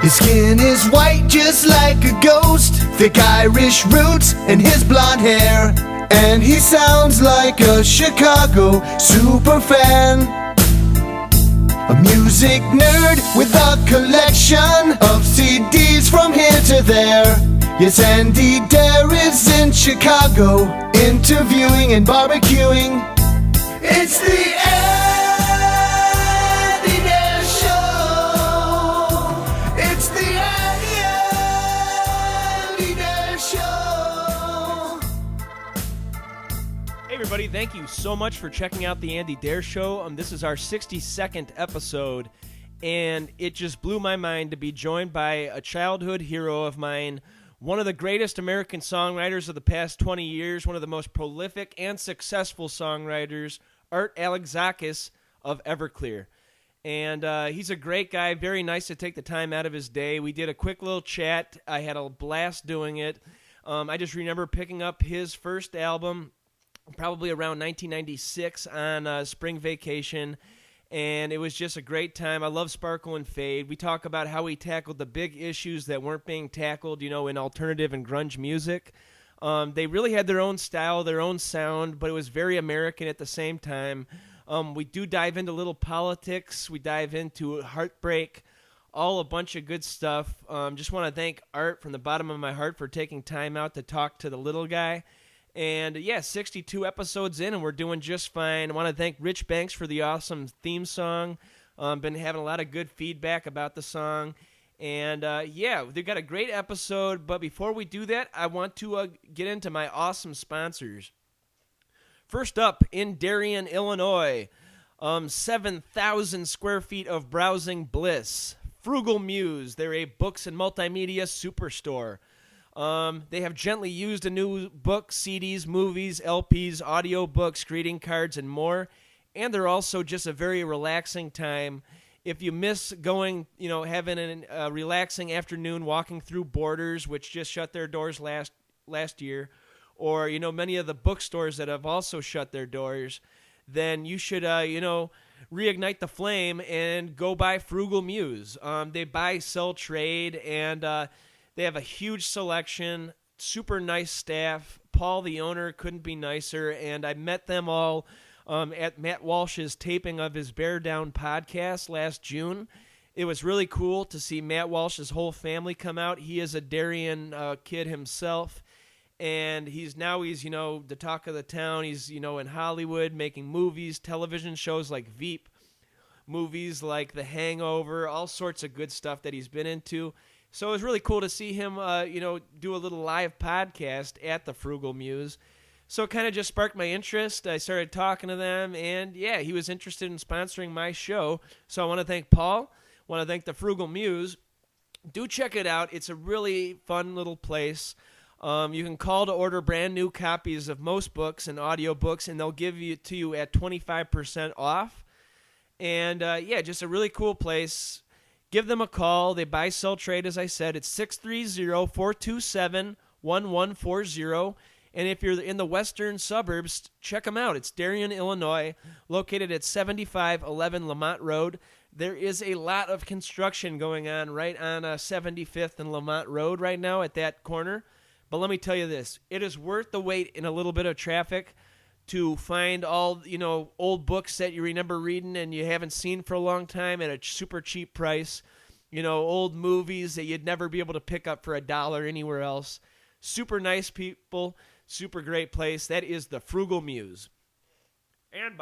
His skin is white just like a ghost, thick Irish roots and his blonde hair. And he sounds like a Chicago superfan, a music nerd with a collection of CDs from here to there. Yes, Andy Dare is in Chicago, interviewing and barbecuing. It's the Andy Dare Show. It's the Andy Dare Show. Hey everybody, thank you so much for checking out the Andy Dare Show. This is our 62nd episode, and it just blew my mind to be joined by a childhood hero of mine, one of the greatest American songwriters of the past 20 years, one of the most prolific and successful songwriters, Art Alexakis of Everclear. And he's a great guy, very nice to take the time out of his day. We did a quick little chat. I had a blast doing it. I just remember picking up his first album probably around 1996 on spring vacation, and it was just a great time. I love Sparkle and Fade. We talk about how he tackled the big issues that weren't being tackled, in alternative and grunge music. They really had their own style, their own sound, but it was very American at the same time. We do dive into little politics. We dive into heartbreak, all a bunch of good stuff. Just want to thank Art from the bottom of my heart for taking time out to talk to the little guy. And 62 episodes in, and we're doing just fine. I want to thank Rich Banks for the awesome theme song. Been having a lot of good feedback about the song. And they've got a great episode. But before we do that, I want to get into my awesome sponsors. First up, in Darien, Illinois, 7,000 square feet of browsing bliss. Frugal Muse. They're a books and multimedia superstore. They have gently used a new books, CDs, movies, LPs, audiobooks, greeting cards, and more. And they're also just a very relaxing time. If you miss going, having a relaxing afternoon walking through Borders, which just shut their doors last year, or, many of the bookstores that have also shut their doors, then you should, reignite the flame and go buy Frugal Muse. They buy, sell, trade, and they have a huge selection, super nice staff. Paul, the owner, couldn't be nicer, and I met them all at Matt Walsh's taping of his Bear Down podcast last June. It was really cool to see Matt Walsh's whole family come out. He is a Darien kid himself, and he's the talk of the town. He's, in Hollywood making movies, television shows like Veep, movies like The Hangover, all sorts of good stuff that he's been into. So it was really cool to see him, do a little live podcast at the Frugal Muse. So it kind of just sparked my interest. I started talking to them, and he was interested in sponsoring my show. So I want to thank Paul. I want to thank the Frugal Muse. Do check it out. It's a really fun little place. You can call to order brand new copies of most books and audiobooks, and they'll give it to you at 25% off. And, just a really cool place. Give them a call. They buy, sell, trade, as I said. It's 630-427-1140. And if you're in the western suburbs, check them out. It's Darien, Illinois, located at 7511 Lamont Road. There is a lot of construction going on right on 75th and Lamont Road right now at that corner. But let me tell you this. It is worth the wait in a little bit of traffic to find all, old books that you remember reading and you haven't seen for a long time at a super cheap price. Old movies that you'd never be able to pick up for $1 anywhere else. Super nice people, super great place. That is the Frugal Muse. And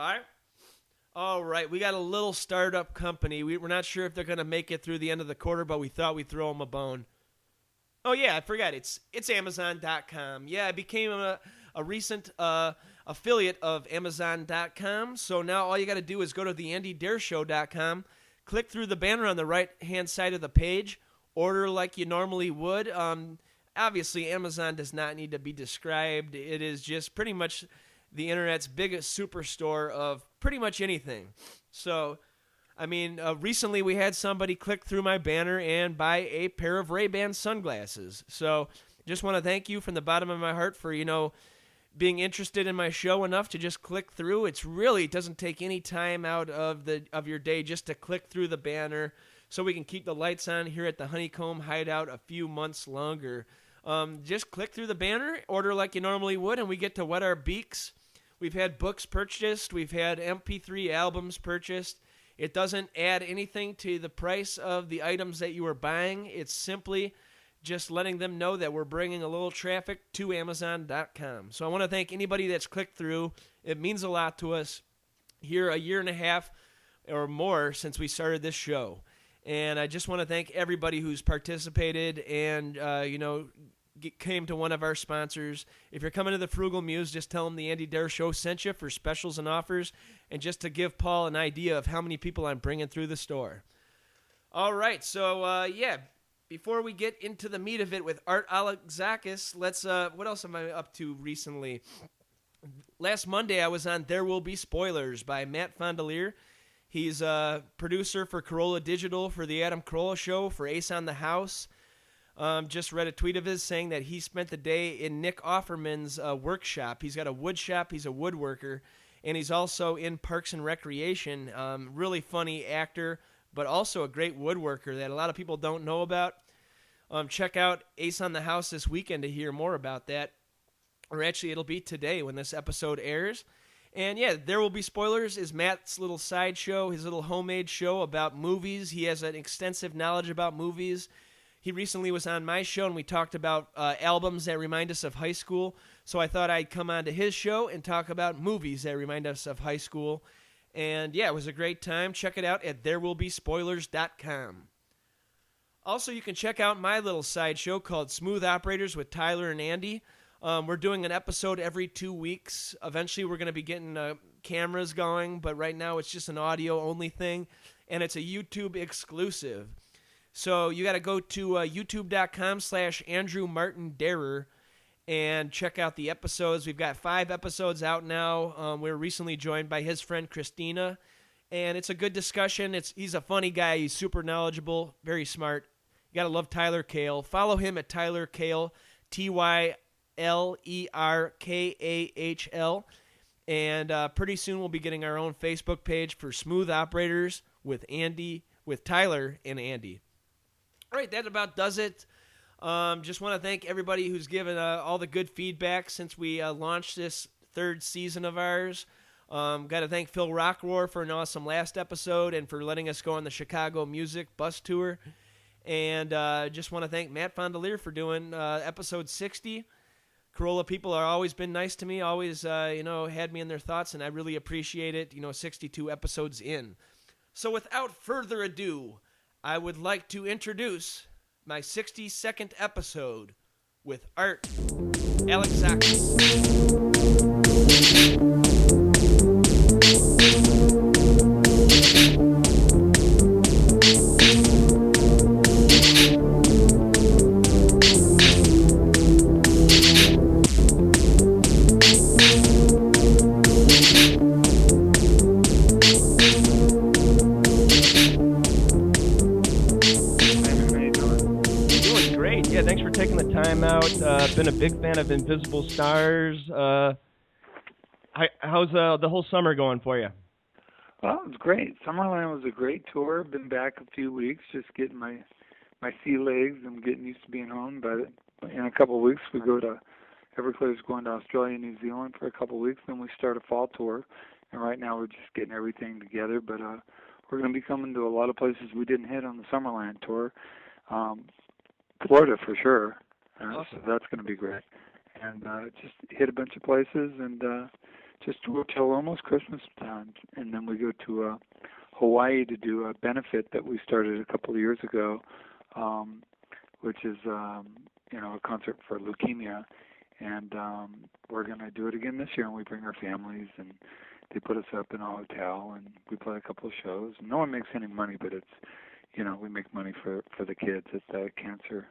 all right, we got a little startup company. We're not sure if they're going to make it through the end of the quarter, but we thought we'd throw them a bone. Oh, yeah, I forgot. It's Amazon.com. Yeah, I became a recent affiliate of Amazon.com. So now all you got to do is go to theandydareshow.com, click through the banner on the right-hand side of the page, order like you normally would. Obviously, Amazon does not need to be described. It is just pretty much the internet's biggest superstore of pretty much anything. So, recently we had somebody click through my banner and buy a pair of Ray-Ban sunglasses. So, just want to thank you from the bottom of my heart for, being interested in my show enough to just click through. It doesn't take any time out of your day just to click through the banner. so we can keep the lights on here at the Honeycomb Hideout a few months longer. Just click through the banner, order like you normally would, and we get to wet our beaks. We've had books purchased. We've had MP3 albums purchased. It doesn't add anything to the price of the items that you are buying. It's simply just letting them know that we're bringing a little traffic to Amazon.com. So I want to thank anybody that's clicked through. It means a lot to us here a year and a half or more since we started this show. And I just want to thank everybody who's participated and, came to one of our sponsors. If you're coming to the Frugal Muse, just tell them the Andy Dare Show sent you for specials and offers, and just to give Paul an idea of how many people I'm bringing through the store. All right, so, before we get into the meat of it with Art Alexakis, let's, what else am I up to recently? Last Monday, I was on There Will Be Spoilers by Matt Fondelier. He's a producer for Corolla Digital, for the Adam Carolla Show, for Ace on the House. Just read a tweet of his saying that he spent the day in Nick Offerman's workshop. He's got a wood shop. He's a woodworker. And he's also in Parks and Recreation. Really funny actor, but also a great woodworker that a lot of people don't know about. Check out Ace on the House this weekend to hear more about that. Or actually, it'll be today when this episode airs. And yeah, There Will Be Spoilers is Matt's little side show, his little homemade show about movies. He has an extensive knowledge about movies. He recently was on my show, and we talked about albums that remind us of high school. So I thought I'd come on to his show and talk about movies that remind us of high school. And yeah, it was a great time. Check it out at therewillbespoilers.com. Also, you can check out my little side show called Smooth Operators with Tyler and Andy. We're doing an episode every 2 weeks. Eventually, we're going to be getting cameras going, but right now it's just an audio-only thing, and it's a YouTube exclusive. So you got to go to youtube.com/AndrewMartinDarer and check out the episodes. We've got 5 episodes out now. We were recently joined by his friend Christina, and it's a good discussion. He's a funny guy. He's super knowledgeable, very smart. You got to love Tyler Kale. Follow him at Tyler Kale, TYLERKAHL. And pretty soon we'll be getting our own Facebook page for Smooth Operators with Tyler and Andy. All right, that about does it. Just want to thank everybody who's given all the good feedback since we launched this 3rd season of ours. Got to thank Phil Rockroar for an awesome last episode and for letting us go on the Chicago Music Bus Tour. And just want to thank Matt Fondelier for doing episode 60. Corolla people are always been nice to me, always had me in their thoughts, and I really appreciate it. 62 episodes in. So without further ado, I would like to introduce my 62nd episode with Art Alexakis. Been a big fan of Invisible Stars. How's the whole summer going for you? Well, it was great. Summerland was a great tour. Been back a few weeks, just getting my sea legs and getting used to being home. But in a couple of weeks, we go to Everclear's going to Australia and New Zealand for a couple of weeks. Then we start a fall tour. And right now we're just getting everything together. But we're going to be coming to a lot of places we didn't hit on the Summerland tour. Florida for sure. Awesome. So that's going to be great. And just hit a bunch of places and just tour till almost Christmas time. And then we go to Hawaii to do a benefit that we started a couple of years ago, which is, a concert for leukemia. And we're going to do it again this year. And we bring our families, and they put us up in a hotel, and we play a couple of shows. No one makes any money, but it's, we make money for the kids at the cancer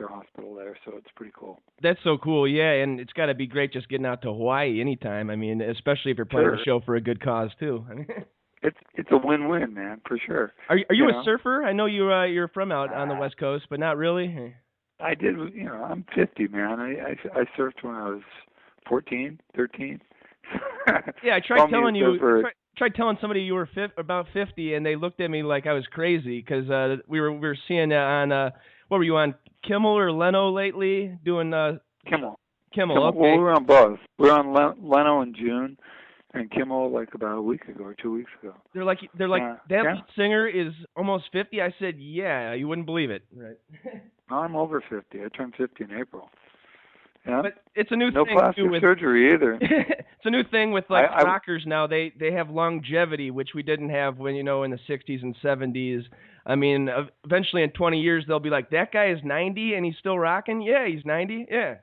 hospital there, so it's pretty cool. That's so cool, yeah, and it's got to be great just getting out to Hawaii anytime. I mean, especially if you're playing a show for a good cause too. It's a win-win, man, for sure. Are you a surfer? I know you're from out on the West Coast, but not really. I did, I'm 50, man. I surfed when I was 14, 13. Yeah, I tried telling you. tried telling somebody you were about 50, and they looked at me like I was crazy because we were seeing on what were you on, Kimmel or Leno lately doing Kimmel. Kimmel. Okay. Well, we were on both. We were on Leno in June, and Kimmel like about a week ago or 2 weeks ago. They're like Yeah. that Yeah. lead singer is almost 50. I said, yeah, you wouldn't believe it. Right. I'm over 50. I turned 50 in April. Yeah. But it's a new No thing plastic too with surgery either. it's a new thing with like I rockers now. They have longevity, which we didn't have when in the 60s and 70s. I mean, eventually in 20 years they'll be like, that guy is 90 and he's still rocking. Yeah, he's 90. Yeah.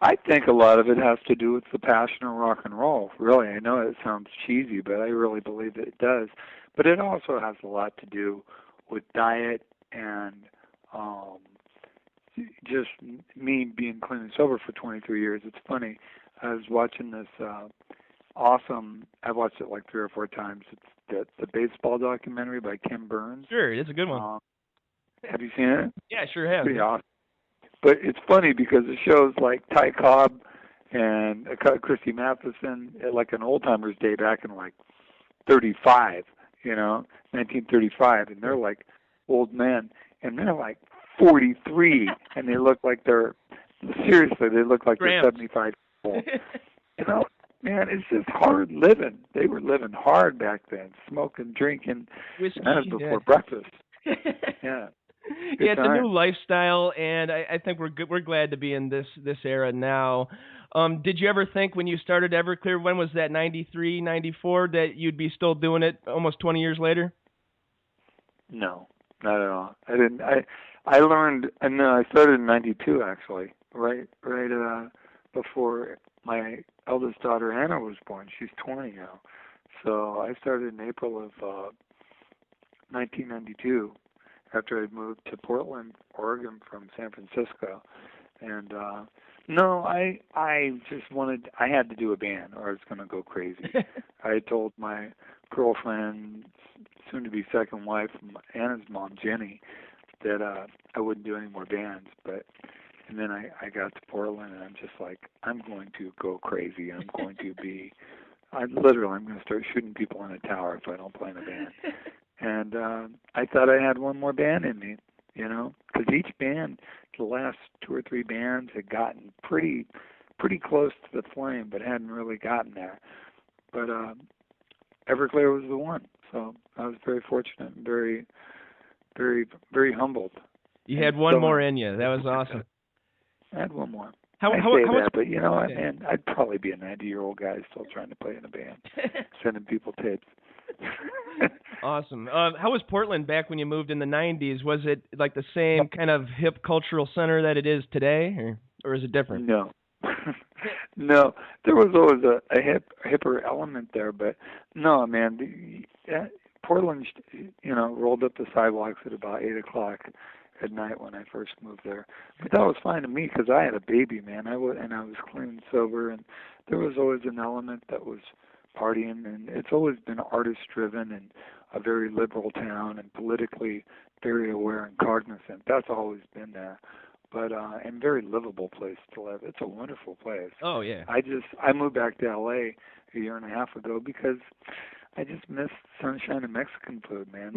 I think a lot of it has to do with the passion of rock and roll. Really, I know it sounds cheesy, but I really believe that it does. But it also has a lot to do with diet and just me being clean and sober for 23 years. It's funny. I was watching this awesome. I've watched it like 3 or 4 times. It's the baseball documentary by Ken Burns. Sure, it's a good one. Have you seen it? Yeah, I sure have. Pretty awesome. But it's funny because it shows like Ty Cobb and Christy Matheson at like an old timers day back in like 35, 1935, and they're like old men, and they're like 43, and they look like they look like they're 75 years old. Man, it's just hard living. They were living hard back then, smoking, drinking, whiskey, and that was before breakfast. Yeah. Yeah, it's a new lifestyle, and I think we're glad to be in this era now. Did you ever think when you started Everclear, when was that, 93, 94, that you'd be still doing it almost 20 years later? No, not at all. I didn't. I learned, and I started in 92 actually, right before my eldest daughter Hannah was born. She's 20 now, so I started in April of 1992. After I'd moved to Portland, Oregon from San Francisco. And no, I just wanted, I had to do a band or I was going to go crazy. I told my girlfriend, soon to be second wife, Anna's mom, Jenny, that I wouldn't do any more bands. And then I got to Portland and I'm just like, I'm going to go crazy. I'm going to start shooting people in a tower if I don't play in a band. And I thought I had one more band in me, because each band, the last 2 or 3 bands had gotten pretty close to the flame, but hadn't really gotten there. But Everclear was the one, so I was very fortunate and very, very, very humbled. You had one more in you. That was awesome. I had one more. How but you know what, man? I'd probably be a 90-year-old guy still trying to play in a band, sending people tapes. Awesome. How was Portland back when you moved in the 90s? Was it like the same kind of hip cultural center that it is today, or is it different? No. No. There was always a hipper element there, but no, man. Portland, rolled up the sidewalks at about 8 o'clock at night when I first moved there. But that was fine to me because I had a baby, man. I was clean and sober, and there was always an element that was partying, and it's always been artist-driven and a very liberal town and politically very aware and cognizant. That's always been there. But and very livable place to live. It's a wonderful place. Oh, yeah. I moved back to L.A. a year and a half ago because I just missed sunshine and Mexican food, man.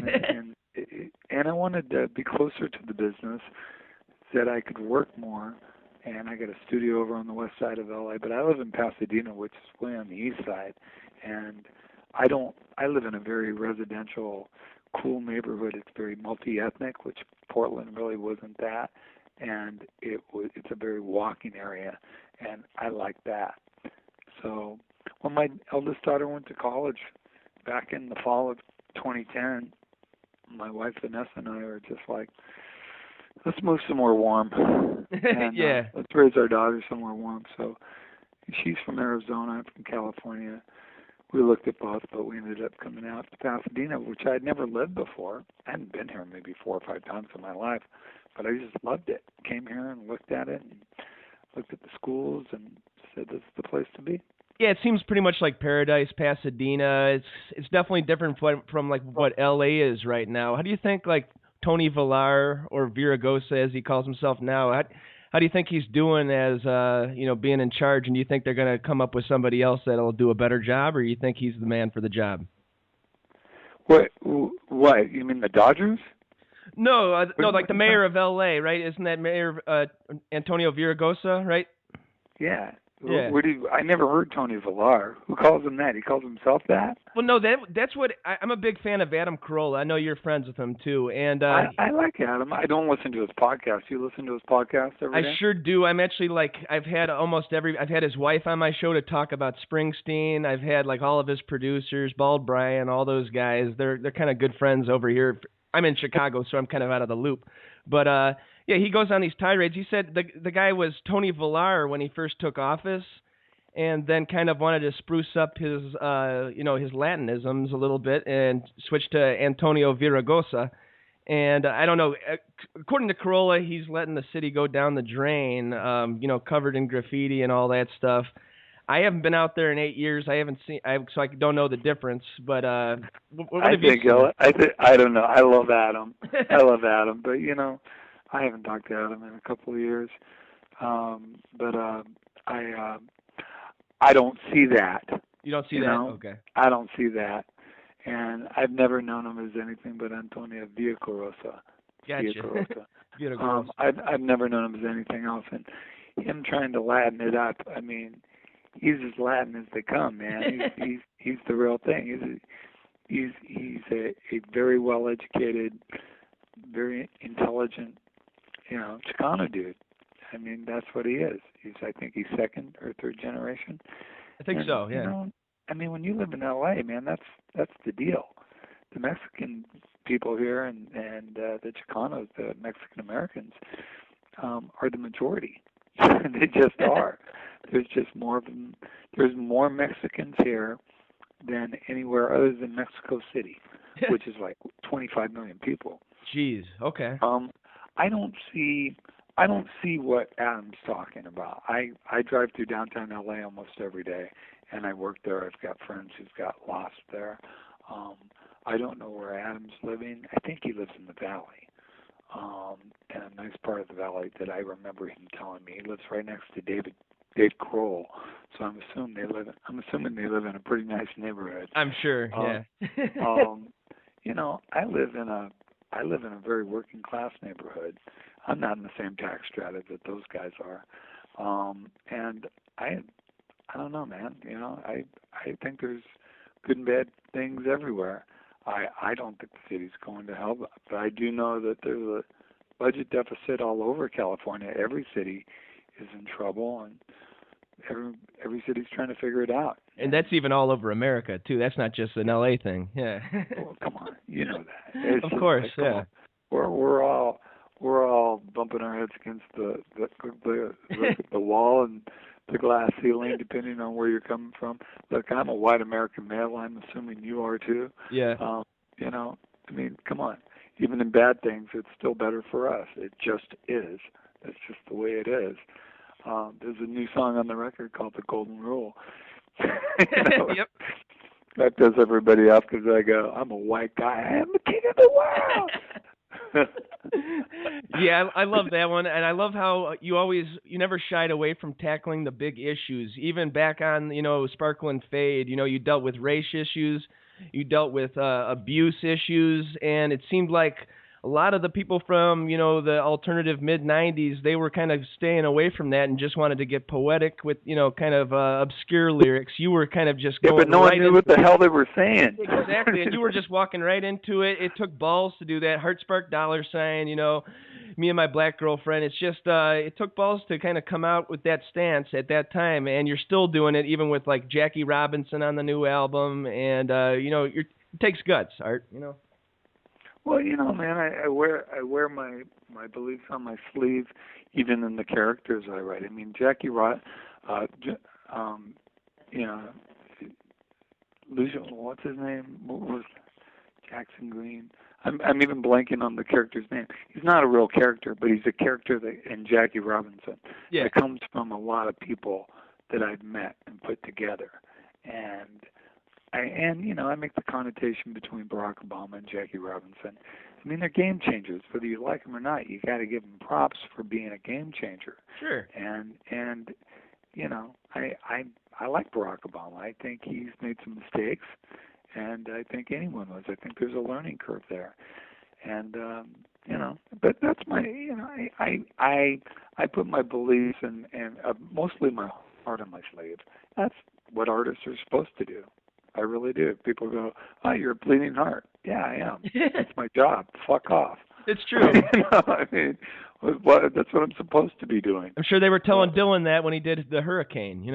and I wanted to be closer to the business so that I could work more. And I got a studio over on the west side of LA, but I live in Pasadena, which is way on the east side. And I live in a very residential, cool neighborhood. It's very multi-ethnic, which Portland really wasn't that. And it's a very walking area, and I like that. So when my eldest daughter went to college back in the fall of 2010, my wife Vanessa and I were just like, let's move somewhere warm. And, yeah. Let's raise our daughter somewhere warm. So she's from Arizona. I'm from California. We looked at both, but we ended up coming out to Pasadena, which I had never lived before. I hadn't been here maybe 4 or 5 times in my life, but I just loved it. Came here and looked at it and looked at the schools and said, this is the place to be. Yeah, it seems pretty much like paradise, Pasadena. It's definitely different from like what LA is right now. How do you think like Tony Villar, or Viragosa as he calls himself now, How do you think he's doing as being in charge? And do you think they're going to come up with somebody else that'll do a better job, or you think he's the man for the job? What? What? You mean the Dodgers? No, no, like the mayor of L.A., right? Isn't that Mayor Antonio Villaraigosa, right? Yeah. Yeah. I never heard Tony Villar. Who calls him that? He calls himself that? Well, no, that's what I'm a big fan of Adam Carolla. I know you're friends with him too, and I like Adam. I don't listen to his podcast. You listen to his podcast every day? I sure do. I'm actually I've had his wife on my show to talk about Springsteen. I've had like all of his producers, Bald Bryan, all those guys. They're kind of good friends over here. I'm in Chicago, so I'm kind of out of the loop. But yeah, he goes on these tirades. He said the guy was Tony Villar when he first took office, and then kind of wanted to spruce up his his Latinisms a little bit and switched to Antonio Villaraigosa. And I don't know. According to Carolla, he's letting the city go down the drain, covered in graffiti and all that stuff. I haven't been out there in 8 years. I haven't seen, so I don't know the difference. But what have you seen? I don't know. I love Adam. I love Adam, but I haven't talked to Adam in a couple of years. But I don't see that. You don't see that? Okay. I don't see that. And I've never known him as anything but Antonio Villaraigosa. Gotcha. I've never known him as anything else. And him trying to Latin it up, I mean, he's as Latin as they come, man. He's the real thing. He's a very well educated, very intelligent, Chicano dude. I mean, that's what he is. I think he's second or third generation. I think so. Yeah. I mean, when you live in L.A., man, that's the deal. The Mexican people here and the Chicanos, the Mexican Americans, are the majority. They just are. There's just more of them. There's more Mexicans here than anywhere other than Mexico City, which is like 25 million people. Jeez. Okay. I don't see what Adam's talking about. I drive through downtown LA almost every day, and I work there. I've got friends who've got lost there. I don't know where Adam's living. I think he lives in the valley, in a nice part of the valley that I remember him telling me. He lives right next to Dave Kroll, so I'm assuming they live in a pretty nice neighborhood. I'm sure. Yeah. I live in a very working class neighborhood. I'm not in the same tax strata that those guys are, and I don't know, man. I think there's good and bad things everywhere. I don't think the city's going to hell, but I do know that there's a budget deficit all over California. Every city is in trouble, and every city's trying to figure it out. And that's even all over America too. That's not just an LA thing. Yeah. Well, come on, you know that. It's of course, like, yeah. We're all bumping our heads against the wall and the glass ceiling, depending on where you're coming from. Look, I'm a white American male. I'm assuming you are too. Yeah. I mean, come on. Even in bad things, it's still better for us. It just is. That's just the way it is. There's a new song on the record called "The Golden Rule." Yep. That does everybody up because I go, I'm a white guy. I am the king of the world. Yeah, I love that one, and I love how you never shied away from tackling the big issues. Even back on, Sparkle and Fade, you dealt with race issues, you dealt with abuse issues, and it seemed like a lot of the people from, the alternative mid-'90s, they were kind of staying away from that and just wanted to get poetic with, kind of obscure lyrics. You were kind of just going but no one knew what the hell they were saying. Exactly, and you were just walking right into it. It took balls to do that. Heartspark $, me and my black girlfriend. It's just, it took balls to kind of come out with that stance at that time, and you're still doing it even with, like, Jackie Robinson on the new album, and, it takes guts, Art, Well, man, I wear my beliefs on my sleeve, even in the characters I write. I mean, Jackie what's his name? What was Jackson Green? I'm even blanking on the character's name. He's not a real character, but he's a character in Jackie Robinson that comes from a lot of people that I've met and put together. And I make the connotation between Barack Obama and Jackie Robinson. I mean, they're game changers. Whether you like them or not, you got to give them props for being a game changer. Sure. And I like Barack Obama. I think he's made some mistakes, and I think anyone was. I think there's a learning curve there, and but that's my I put my beliefs and mostly my heart on my sleeve. That's what artists are supposed to do. I really do. People go, "Oh, you're a bleeding heart." Yeah, I am. That's my job. Fuck off. It's true. I mean, that's what I'm supposed to be doing. I'm sure they were telling Dylan that when he did the hurricane.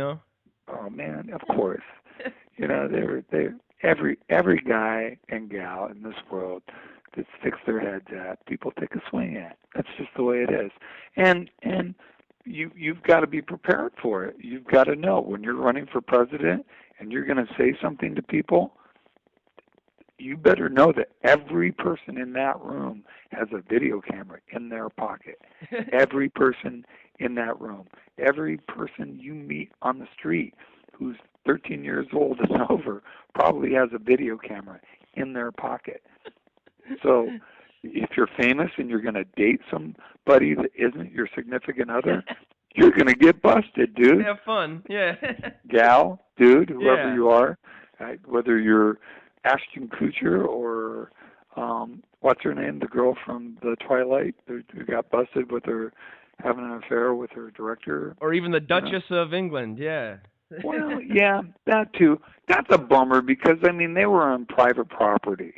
Oh man, of course. They every guy and gal in this world that sticks their heads at, people take a swing at. That's just the way it is. And you've got to be prepared for it. You've got to know when you're running for president and you're going to say something to people, you better know that every person in that room has a video camera in their pocket. Every person in that room. Every person you meet on the street who's 13 years old and over probably has a video camera in their pocket. So if you're famous and you're going to date somebody that isn't your significant other, you're going to get busted, dude. Have fun, yeah. Gal, dude, whoever you are, whether you're Ashton Kutcher or what's her name, the girl from the Twilight who got busted with her having an affair with her director. Or even the Duchess of England, yeah. Well, yeah, that too. That's a bummer because, I mean, they were on private property.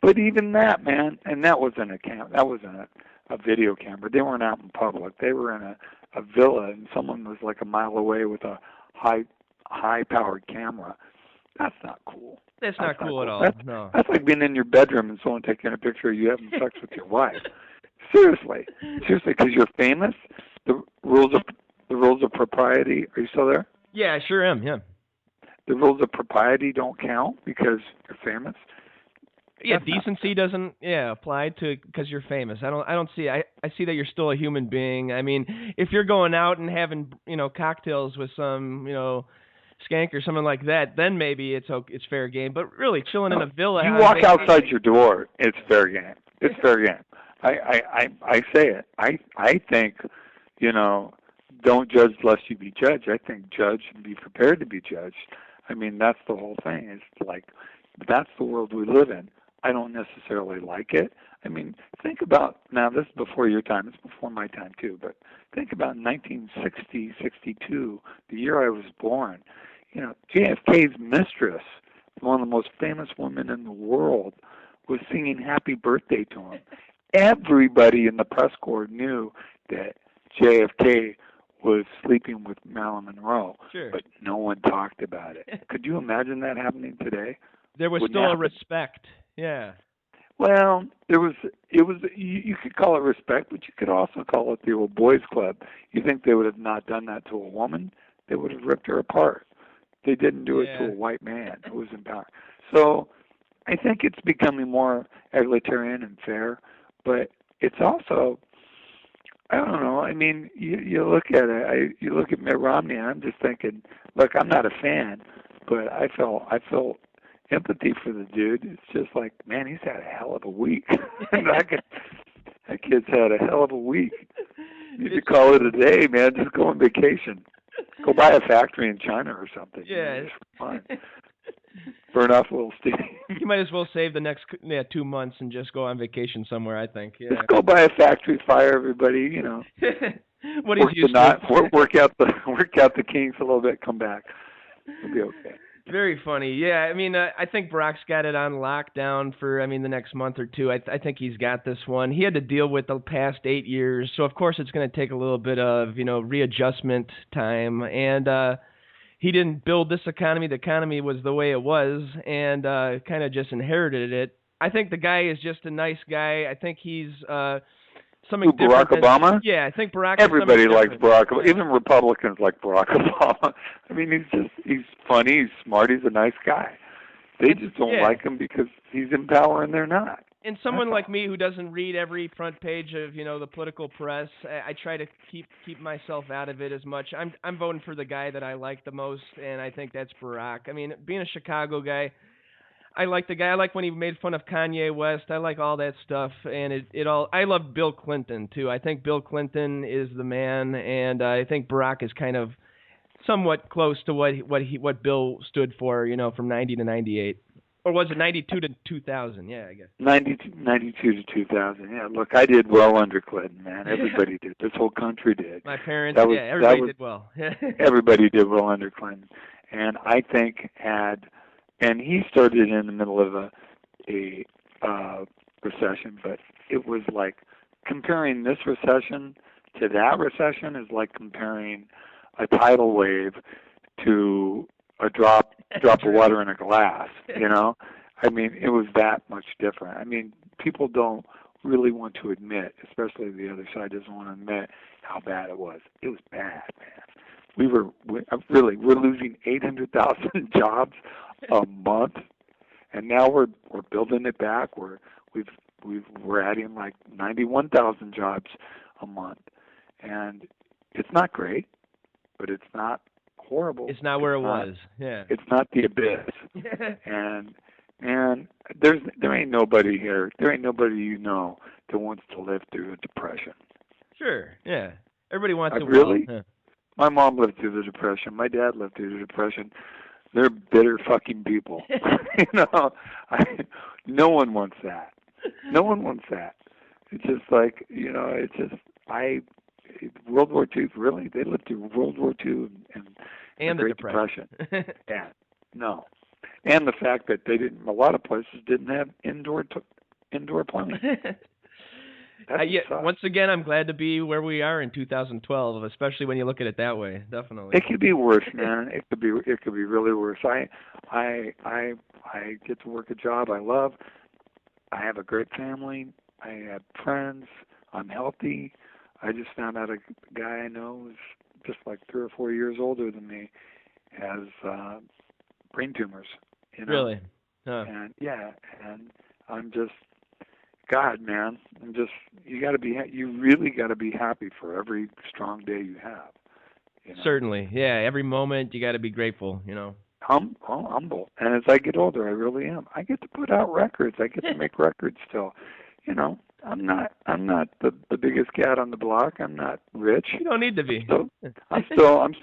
But even that, man, and that wasn't a video camera. They weren't out in public. They were in a villa, and someone was like a mile away with a high-powered camera. That's not cool. That's not cool at all. No. That's like being in your bedroom and someone taking a picture of you having sex with your wife. Seriously, because you're famous. The rules of propriety. Are you still there? Yeah, I sure am. Yeah. The rules of propriety don't count because you're famous. Yeah, decency doesn't apply to because you're famous. I don't see. I see that you're still a human being. I mean, if you're going out and having cocktails with some skank or something like that, then maybe it's fair game. But really, chilling in a villa. You walk outside your door, it's fair game. It's fair game. I say it. I think don't judge lest you be judged. I think judge and be prepared to be judged. I mean, that's the whole thing. It's like that's the world we live in. I don't necessarily like it. I mean, think about, now this is before your time, it's before my time too, but think about 1960, 62, the year I was born. JFK's mistress, one of the most famous women in the world, was singing happy birthday to him. Everybody in the press corps knew that JFK was sleeping with Marilyn Monroe, sure. But no one talked about it. Could you imagine that happening today? There was still a respect, yeah. Well, you could call it respect, but you could also call it the old boys club. You think they would have not done that to a woman? They would have ripped her apart. They didn't do it to a white man who was in power. So I think it's becoming more egalitarian and fair, but it's also, I don't know. I mean, you look at it. You look at Mitt Romney, and I'm just thinking, look, I'm not a fan, but I feel empathy for the dude. It's just like, man, he's had a hell of a week. That kid's had a hell of a week. You should call it a day, man. Just go on vacation. Go buy a factory in China or something. Yeah. It's fun. Burn off a little steam. You might as well save the next 2 months and just go on vacation somewhere, I think. Yeah. Just go buy a factory, fire everybody, What is used to? Work out the kinks a little bit, come back. It'll be okay. Very funny. Yeah, I mean, I think Brock's got it on lockdown for, the next month or two. I think he's got this one. He had to deal with the past 8 years, so of course it's going to take a little bit of, readjustment time. And he didn't build this economy. The economy was the way it was, and kind of just inherited it. I think the guy is just a nice guy. I think he's something different. Barack Obama? Yeah, I think Barack. Everybody likes Barack Obama. Even Republicans like Barack Obama. I mean, he's funny, he's smart, he's a nice guy. They just don't like him because he's in power and they're not. And someone like me who doesn't read every front page of the political press, I try to keep myself out of it as much. I'm voting for the guy that I like the most, and I think that's Barack. I mean, being a Chicago guy, I like the guy. I like when he made fun of Kanye West. I like all that stuff, and it all. I love Bill Clinton too. I think Bill Clinton is the man, and I think Barack is kind of somewhat close to what Bill stood for. From 90 to 98. Or was it 92 to 2000? Yeah, I guess. 92 to 2000. Yeah, look, I did well under Clinton, man. Everybody did. This whole country did. My parents, everybody did well. Everybody did well under Clinton. And I think and he started in the middle of a recession, but it was like comparing this recession to that recession is like comparing a tidal wave to a drop of water in a glass, I mean, it was that much different. I mean, people don't really want to admit, especially the other side doesn't want to admit how bad it was. It was bad, man. We're losing 800,000 jobs a month, and now we're building it back. We're adding like 91,000 jobs a month, and it's not great, but it's not horrible. It's not where it was. Yeah. It's not the abyss. and there ain't nobody here. There ain't nobody that wants to live through a depression. Sure. Yeah. Everybody wants to. Really? Yeah. My mom lived through the depression. My dad lived through the depression. They're bitter fucking people. No one wants that. No one wants that. It's just like World War II, really? They lived through World War II and the Great Depression. Yeah, no. And the fact that a lot of places didn't have indoor plumbing. Once again, I'm glad to be where we are in 2012, especially when you look at it that way. Definitely. It could be worse, man. It could be really worse. I get to work a job I love. I have a great family. I have friends. I'm healthy. I just found out a guy I know who's just like 3 or 4 years older than me has brain tumors. Really? Huh. And and I'm just, God, man, you really got to be happy for every strong day you have. Certainly, yeah. Every moment you got to be grateful. Humble. And as I get older, I really am. I get to put out records. I get to make records still. I'm not the biggest cat on the block. I'm not rich. You don't need to be. I'm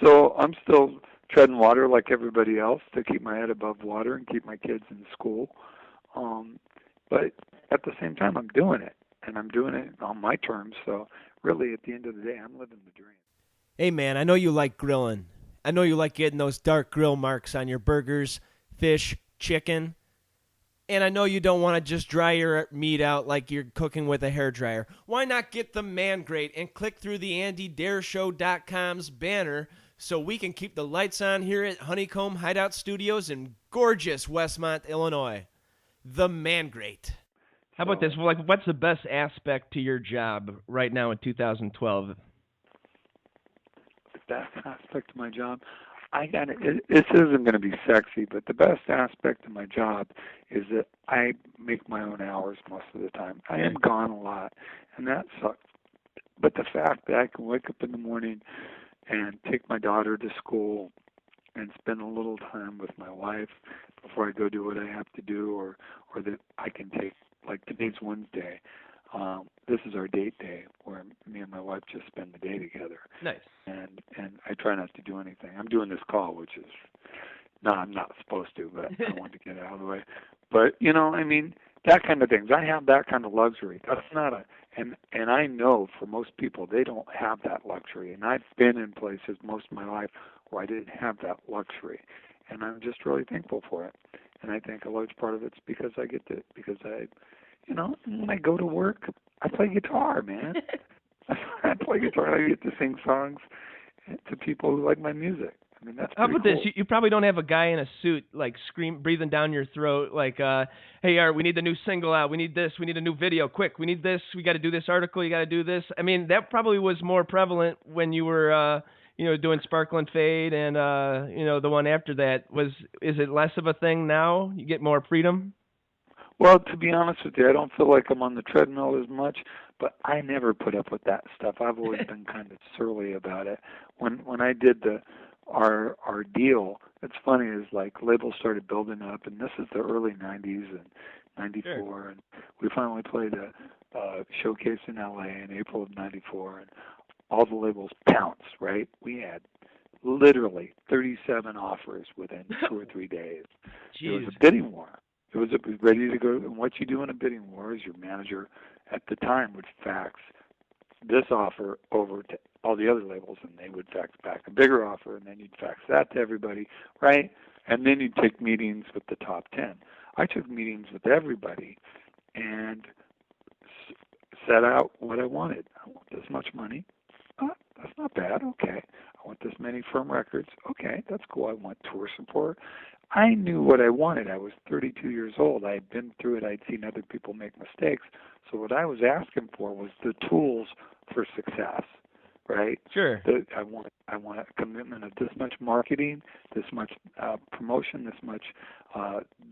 still treading water like everybody else to keep my head above water and keep my kids in school. But at the same time, I'm doing it, and I'm doing it on my terms. So really, at the end of the day, I'm living the dream. Hey, man, I know you like grilling. I know you like getting those dark grill marks on your burgers, fish, chicken. And I know you don't want to just dry your meat out like you're cooking with a hairdryer. Why not get the Man Grate and click through the AndyDareShow.com's banner so we can keep the lights on here at Honeycomb Hideout Studios in gorgeous Westmont, Illinois. The Man Grate. How about this? Well, what's the best aspect to your job right now in 2012? The best aspect of my job? This isn't going to be sexy, but the best aspect of my job is that I make my own hours most of the time. I am gone a lot, and that sucks. But the fact that I can wake up in the morning and take my daughter to school and spend a little time with my wife before I go do what I have to do, or that I can take, like today's Wednesday. This is our date day where me and my wife just spend the day together. Nice. And I try not to do anything. I'm doing this call, which is, no, I'm not supposed to, but I wanted to get it out of the way. But, that kind of things. I have that kind of luxury. That's not and I know for most people, they don't have that luxury. And I've been in places most of my life where I didn't have that luxury. And I'm just really thankful for it. And I think a large part of it's because when I go to work, I play guitar, man. I play guitar. I get to sing songs to people who like my music. I mean, that's pretty How about cool. this? You probably don't have a guy in a suit, like, breathing down your throat, like, hey, Art, we need the new single out. We need this. We need a new video. Quick, we need this. We got to do this article. You got to do this. I mean, that probably was more prevalent when you were, doing Sparkle and Fade and, the one after that. Is it less of a thing now? You get more freedom? Well, to be honest with you, I don't feel like I'm on the treadmill as much, but I never put up with that stuff. I've always been kind of surly about it. When I did our deal, it's funny is like labels started building up, and this is the early '90s and '94, Sure. and we finally played a showcase in LA in April of '94, and all the labels pounced. Right, we had literally 37 offers within 2 or 3 days. It was Jeez. a bidding war. It was ready to go. And what you do in a bidding war is your manager at the time would fax this offer over to all the other labels, and they would fax back a bigger offer, and then you'd fax that to everybody, right? And then you'd take meetings with the top 10. I took meetings with everybody and set out what I wanted. I want this much money. That's not bad. Okay. I want this many firm records. Okay, that's cool. I want tour support. I knew what I wanted. I was 32 years old. I had been through it. I'd seen other people make mistakes. So what I was asking for was the tools for success, right? Sure. I want a commitment of this much marketing, this much promotion, this much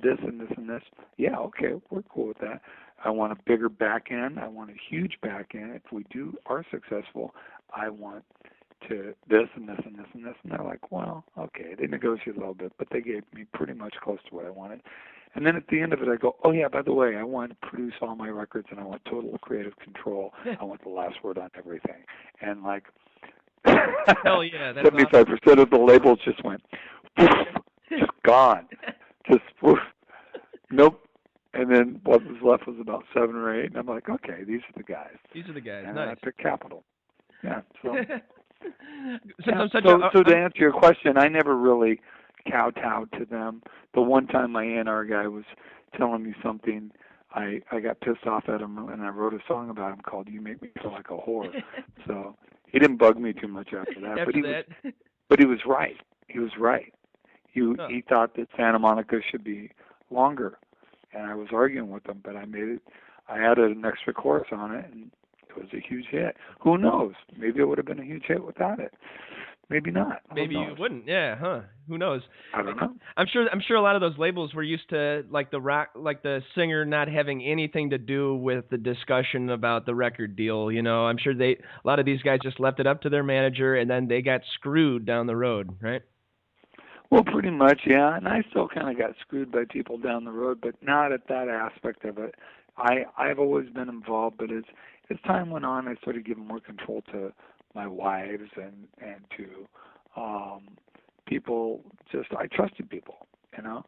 this and this and this. Yeah, okay, we're cool with that. I want a bigger back end. I want a huge back end. If we are successful, I want to this and this and this and this. And they're like, well, okay. They negotiated a little bit, but they gave me pretty much close to what I wanted. And then at the end of it, I go, oh, yeah, by the way, I want to produce all my records, and I want total creative control. I want the last word on everything. And like, Hell yeah, that's 75% of the labels just went, woof, just gone. Just woof. Nope. And then what was left was about 7 or 8. And I'm like, okay, these are the guys. These are the guys. And Nice. I picked Capital. Yeah. So, I'm so to answer your question, I never really kowtowed to them. The one time my A&R guy was telling me something, I got pissed off at him, and I wrote a song about him called "You Make Me Feel Like a Whore." So he didn't bug me too much after that. But he was right. He was right. He thought that Santa Monica should be longer, and I was arguing with him. But I added an extra chorus on it, and it was a huge hit. Who knows? Maybe it would have been a huge hit without it. Maybe not. Maybe you wouldn't. Yeah, huh? Who knows? I don't know. I'm sure a lot of those labels were used to like the singer not having anything to do with the discussion about the record deal. You know, I'm sure a lot of these guys just left it up to their manager, and then they got screwed down the road, right? Well, pretty much, yeah. And I still kind of got screwed by people down the road, but not at that aspect of it. I've always been involved, but as time went on, I started giving more control to my wives and to people. I trusted people, you know,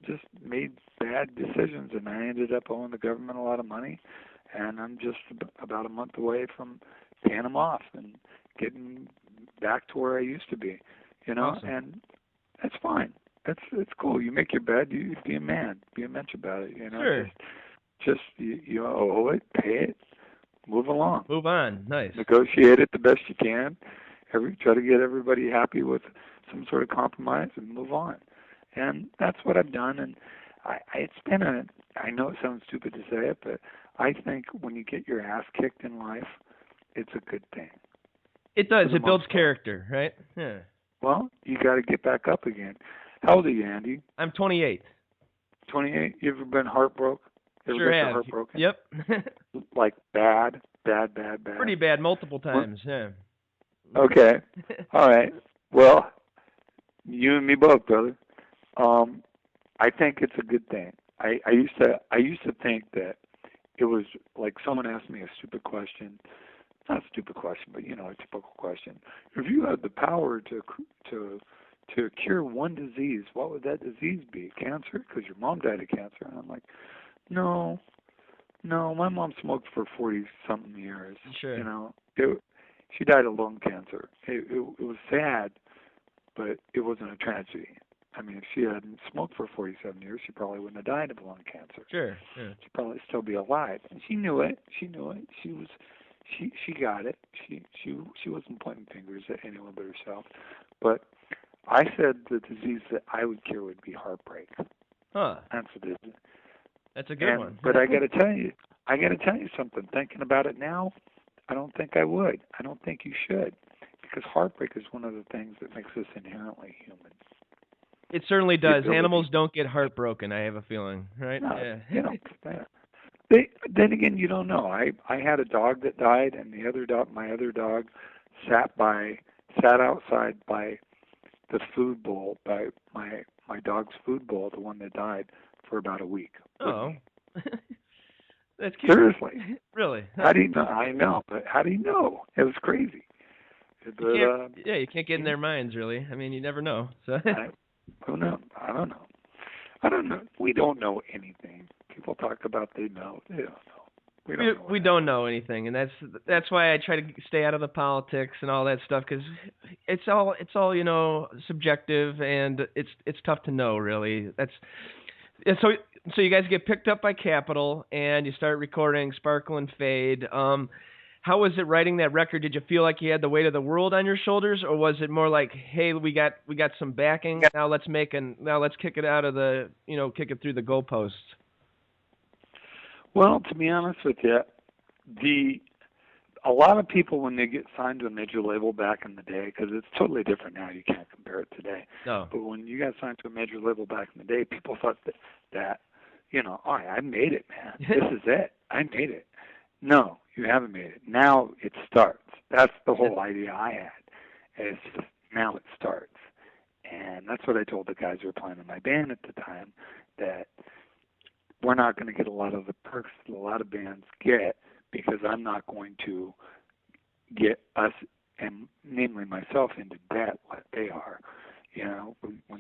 just made bad decisions, and I ended up owing the government a lot of money, and I'm just about a month away from paying them off and getting back to where I used to be, you know. Awesome. And that's fine. It's cool. You make your bed. You be a man. Be a mensch about it, you know. Sure. Just you owe it, pay it, move along. Move on. Nice. Negotiate it the best you can. Try to get everybody happy with some sort of compromise and move on. And that's what I've done. And I know it sounds stupid to say it, but I think when you get your ass kicked in life, it's a good thing. It does. It builds character, right? Yeah. Well, you got to get back up again. How old are you, Andy? I'm 28. 28? You ever been heartbroken? Sure have. Heartbroken? Yep. Like bad? Pretty bad, multiple times. Yeah. Okay. All right. Well, you and me both, brother. I think it's a good thing. I used to think that it was like someone asked me a stupid question. Not a stupid question, but a typical question. If you had the power to cure one disease, what would that disease be? Cancer? Because your mom died of cancer. And I'm like, no, my mom smoked for 40-something years. Sure. You know, she died of lung cancer. It was sad, but it wasn't a tragedy. I mean, if she hadn't smoked for 47 years, she probably wouldn't have died of lung cancer. Sure. Yeah. She'd probably still be alive. And she knew it. She got it. She wasn't pointing fingers at anyone but herself. But I said the disease that I would cure would be heartbreak. Huh. That's a good one. But I got to tell you something. Thinking about it now, I don't think I would. I don't think you should, because heartbreak is one of the things that makes us inherently human. It certainly does. ability. Animals don't get heartbroken, I have a feeling, right? No, Yeah. you know, then again, you don't know. I had a dog that died, and my other dog, sat outside by the food bowl, by my dog's food bowl, the one that died, for about a week. Oh. That's cute. Seriously. Really? How do you know? I know, but how do you know? It was crazy. But, you can't get in their minds, really. I mean, you never know. So. Who knows? I don't know. I don't know. We don't know anything. People talk about they know. They don't know. We don't know anything, and that's why I try to stay out of the politics and all that stuff, because it's all subjective, and it's tough to know, really. So you guys get picked up by Capitol, and you start recording Sparkle and Fade. How was it writing that record? Did you feel like you had the weight of the world on your shoulders, or was it more like, hey, we got some backing, now let's kick it out of the kick it through the goalposts? Well, to be honest with you, a lot of people, when they get signed to a major label back in the day, because it's totally different now, you can't compare it today. No. But when you got signed to a major label back in the day, people thought that all right, I made it, man. This is it. I made it. No, you haven't made it. Now it starts. That's the whole idea I had. Is now it starts. And that's what I told the guys who were playing in my band at the time, that we're not going to get a lot of the perks that a lot of bands get, because I'm not going to get us, and namely myself, into debt like they are.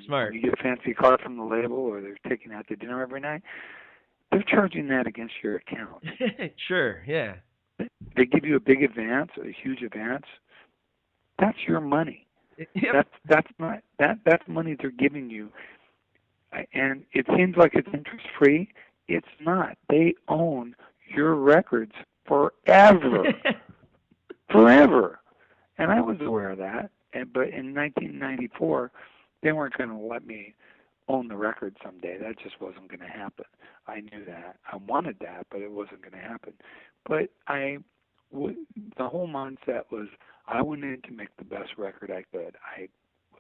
Smart. When you get a fancy car from the label, or they're taking out to dinner every night, they're charging that against your account. Sure, yeah. They give you a big advance, a huge advance. That's your money. Yep. That's money they're giving you, and it seems like it's interest free. It's not. They own your records forever, forever. And I was aware of that. But in 1994, they weren't going to let me own the record someday. That just wasn't going to happen. I knew that. I wanted that, but it wasn't going to happen. But the whole mindset was, I went in to make the best record I could. I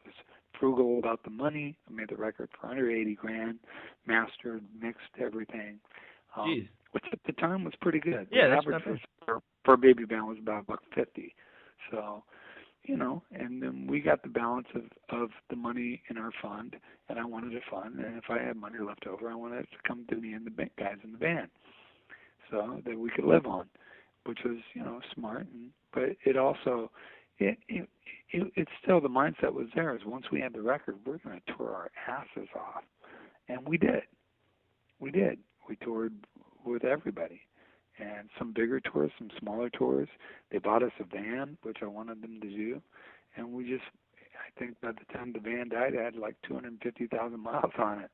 was frugal about the money. I made the record for under $80,000, mastered, mixed everything, which at the time was pretty good. Yeah, the that's average not bad. for a baby band was about $150. So, and then we got the balance of the money in our fund, and I wanted a fund, and if I had money left over, I wanted it to come to me and the guys in the band, so that we could live on, which was smart. But it also it's still, the mindset was there. Is once we had the record, we're going to tour our asses off, and we did. We toured with everybody. And some bigger tours, some smaller tours. They bought us a van, which I wanted them to do. And I think by the time the van died, I had like 250,000 miles on it,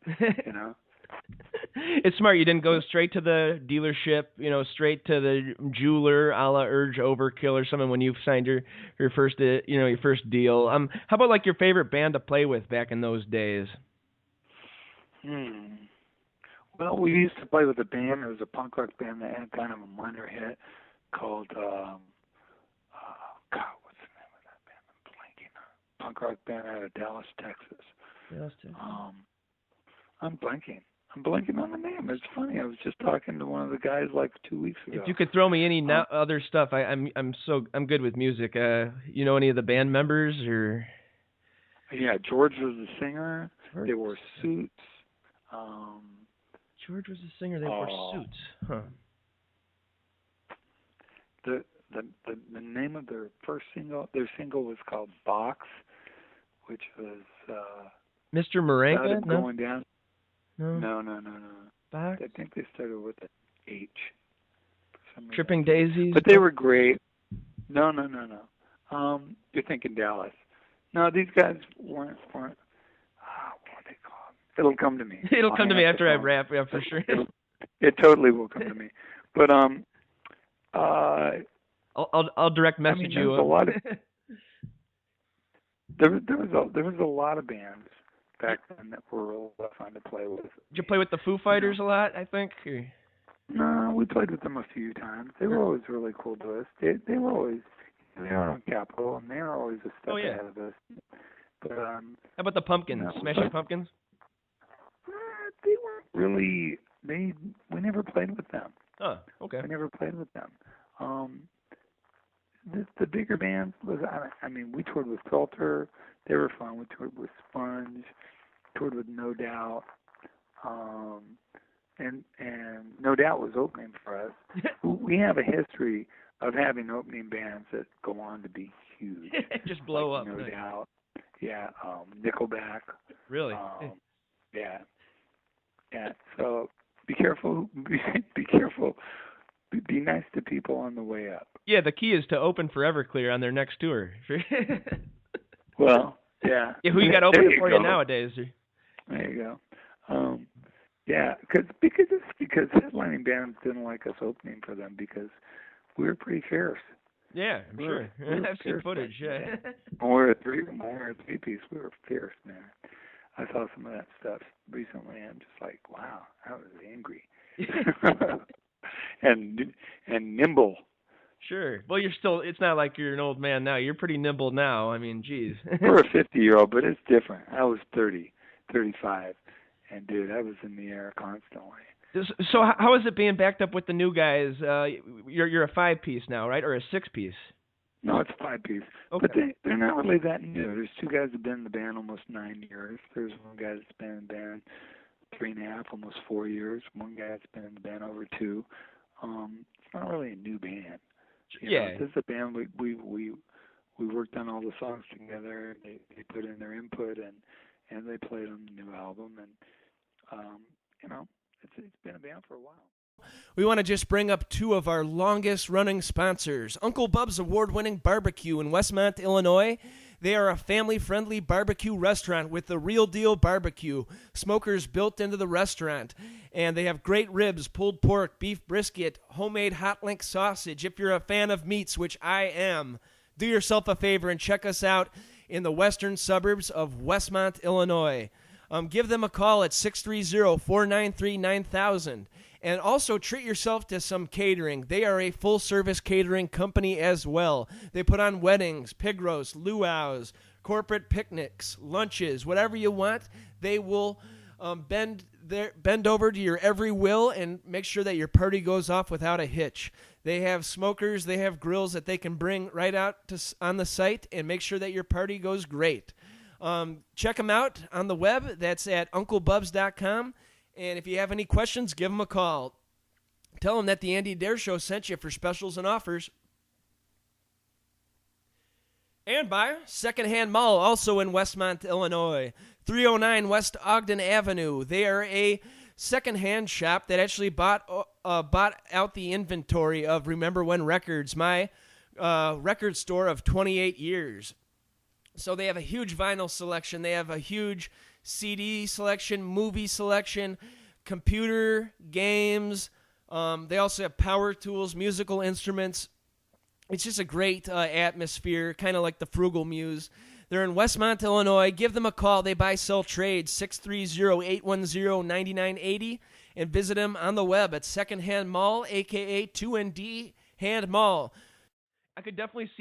It's smart. You didn't go straight to the dealership, straight to the jeweler, a la Urge Overkill or something when you signed your first, your first deal. How about like your favorite band to play with back in those days? Well, we used to play with a band. It was a punk rock band that had kind of a minor hit called, what's the name of that band? I'm blanking. Punk rock band out of Dallas, Texas. I'm blanking on the name. It's funny. I was just talking to one of the guys like 2 weeks ago. If you could throw me any other stuff, I'm good with music. Any of the band members or? Yeah, George was the singer. They wore suits. George was the singer. They wore suits. Huh. The name of their single was called Box, which was Mr. Marenka? No. Going down. No. Box? I think they started with an H. Tripping Daisies? But they were great. No. You're thinking Dallas. No, these guys weren't. What are they called? It'll come to me. It'll come to me after I rap, yeah, for sure. It totally will come to me. But I'll direct message you. A lot of, there was a lot of bands back then that were real fun to play with. Did you play with the Foo Fighters a lot, I think? Or? No, we played with them a few times. They were always really cool to us. They were always, they were on Capitol, and they were always a step ahead of us. But How about the Pumpkins? Smashing Pumpkins? They weren't really. We never played with them. Oh, okay. We never played with them. The bigger bands was. I mean, we toured with Filter. They were fun. We toured with Sponge. Toured with No Doubt. And No Doubt was opening for us. We have a history of having opening bands that go on to be huge. Just blow like up. No Doubt. Yeah. Nickelback. Really? Yeah. Yeah. So be careful. Be careful. Be nice to people on the way up. Yeah, the key is to open for Everclear on their next tour. Well, yeah. Who you got opening for you nowadays? There you go. Yeah, because headlining bands didn't like us opening for them because we were pretty fierce. Yeah, I'm sure. I've seen footage. Yeah. When we were a three-piece, we were fierce, man. I saw some of that stuff recently, and I'm just like, wow, I was angry. and nimble. Sure. Well, you're still. It's not like you're an old man now. You're pretty nimble now. I mean, geez. We're a 50-year-old, but it's different. I was 30, 35, and dude, I was in the air constantly. So how is it being backed up with the new guys? You're a 5-piece now, right, or a 6-piece? No, it's a 5-piece. Okay. But they're not really that new. There's 2 guys that've been in the band almost 9 years. There's one guy that's been in the band 3.5, almost 4 years. One guy that's been in the band over 2. It's not really a new band. You know, this is a band we worked on all the songs together. They put in their input and they played on the new album, and you know, it's been a band for a while. We want to just bring up 2 of our longest running sponsors. Uncle Bub's award-winning barbecue in Westmont, Illinois. They are a family-friendly barbecue restaurant with the real deal barbecue. Smokers built into the restaurant. And they have great ribs, pulled pork, beef brisket, homemade hot link sausage. If you're a fan of meats, which I am, do yourself a favor and check us out in the western suburbs of Westmont, Illinois. Give them a call at 630-493-9000. And also treat yourself to some catering. They are a full-service catering company as well. They put on weddings, pig roasts, luau's, corporate picnics, lunches, whatever you want. They will bend over to your every will and make sure that your party goes off without a hitch. They have smokers. They have grills that they can bring right out on the site and make sure that your party goes great. Check them out on the web. That's at UncleBubs.com. And if you have any questions, give them a call. Tell them that the Andy Dare Show sent you for specials and offers. And by Secondhand Mall, also in Westmont, Illinois. 309 West Ogden Avenue. They are a secondhand shop that actually bought out the inventory of Remember When Records, my record store of 28 years. So they have a huge vinyl selection. They have a huge CD selection, movie selection, computer, games. They also have power tools, musical instruments. It's just a great atmosphere, kind of like the Frugal Muse. They're in Westmont, Illinois. Give them a call. They buy, sell, trade, 630-810-9980. And visit them on the web at Secondhand Mall, a.k.a. 2ND Hand Mall. I could definitely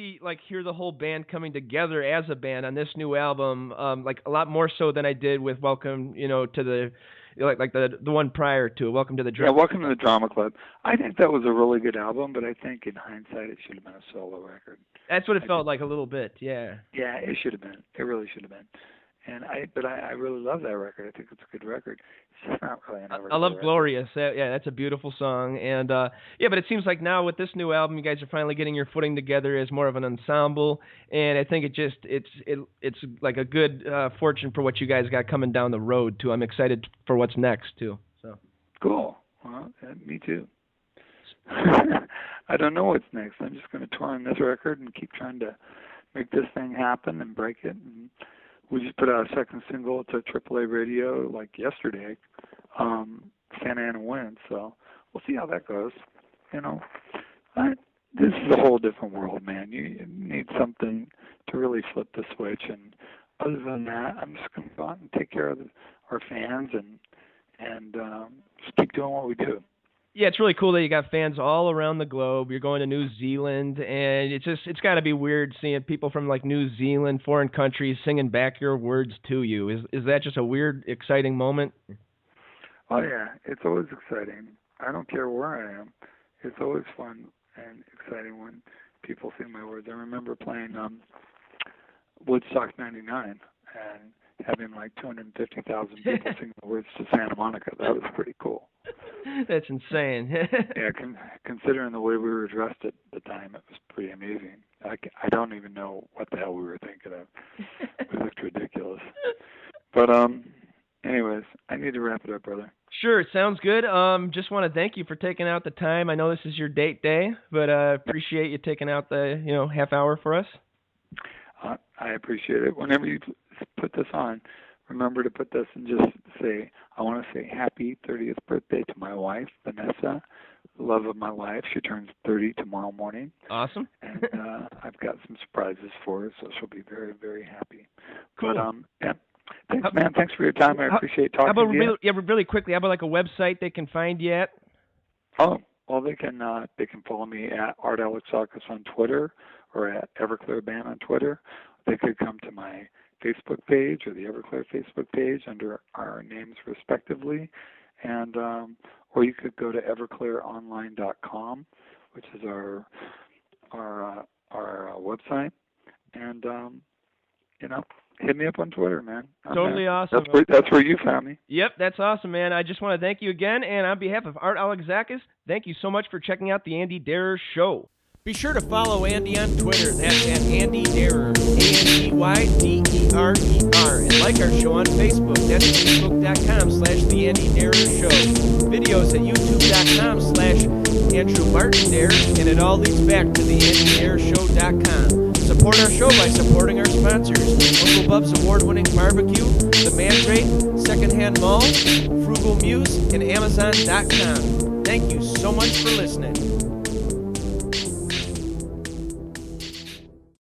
hear the whole band coming together as a band on this new album, a lot more so than I did with Welcome, to the, the one prior to it, Welcome to the Drama. Yeah, Welcome to the Drama Club. I think that was a really good album, but I think in hindsight it should have been a solo record. That's what it felt like a little bit, yeah. Yeah, it should have been. It really should have been. But I really love that record. I think it's a good record. It's just not really an Everclear I love record. Glorious. Yeah, that's a beautiful song. And but it seems like now with this new album, you guys are finally getting your footing together as more of an ensemble. And I think it's like a good fortune for what you guys got coming down the road too. I'm excited for what's next too. So cool. Well, me too. I don't know what's next. I'm just going to tour on this record and keep trying to make this thing happen and break it. And we just put out a second single to AAA radio yesterday, Santa Ana Wind. So we'll see how that goes. This is a whole different world, man. You need something to really flip the switch. And other than that, I'm just going to go out and take care of our fans and just keep doing what we do. Yeah, it's really cool that you got fans all around the globe. You're going to New Zealand, and it's got to be weird seeing people from like New Zealand, foreign countries, singing back your words to you. Is that just a weird, exciting moment? Oh yeah, it's always exciting. I don't care where I am. It's always fun and exciting when people sing my words. I remember playing Woodstock '99 and having like 250,000 people sing the words to Santa Monica. That was pretty cool. That's insane. Yeah, considering the way we were dressed at the time, it was pretty amazing. I don't even know what the hell we were thinking of. We looked ridiculous. But anyways, I need to wrap it up, brother. Sure, sounds good. Just want to thank you for taking out the time. I know this is your date day, but appreciate you taking out the half hour for us. I appreciate it. Whenever you put this on, remember to put this and just say, I want to say happy 30th birthday to my wife, Vanessa, love of my life. She turns 30 tomorrow morning. Awesome. And I've got some surprises for her, so she'll be very, very happy. Cool. But, yeah. Thanks, man. Thanks for your time. I appreciate talking to you. Really quickly, how about like a website they can find you at? Oh, well, they can follow me at Art Alexakis on Twitter or at Everclear Band on Twitter. They could come to my Facebook page or the Everclear Facebook page under our names respectively, and or you could go to everclearonline.com, which is our website, and hit me up on Twitter, man. Totally awesome. That's where you found me. Yep, that's awesome, man. I just want to thank you again, and on behalf of Art Alexakis, thank you so much for checking out the Andy Darer Show. Be sure to follow Andy on Twitter. That's at Andy Darer, ANDYDERER. And like our show on Facebook. That's facebook.com/The Andy Darer Show. Videos at youtube.com/Andrew Martin Dare. And it all leads back to the AndyDarershow.com. Support our show by supporting our sponsors. Uncle Bub's award-winning barbecue, The Mandrake, Secondhand Mall, Frugal Muse, and Amazon.com. Thank you so much for listening.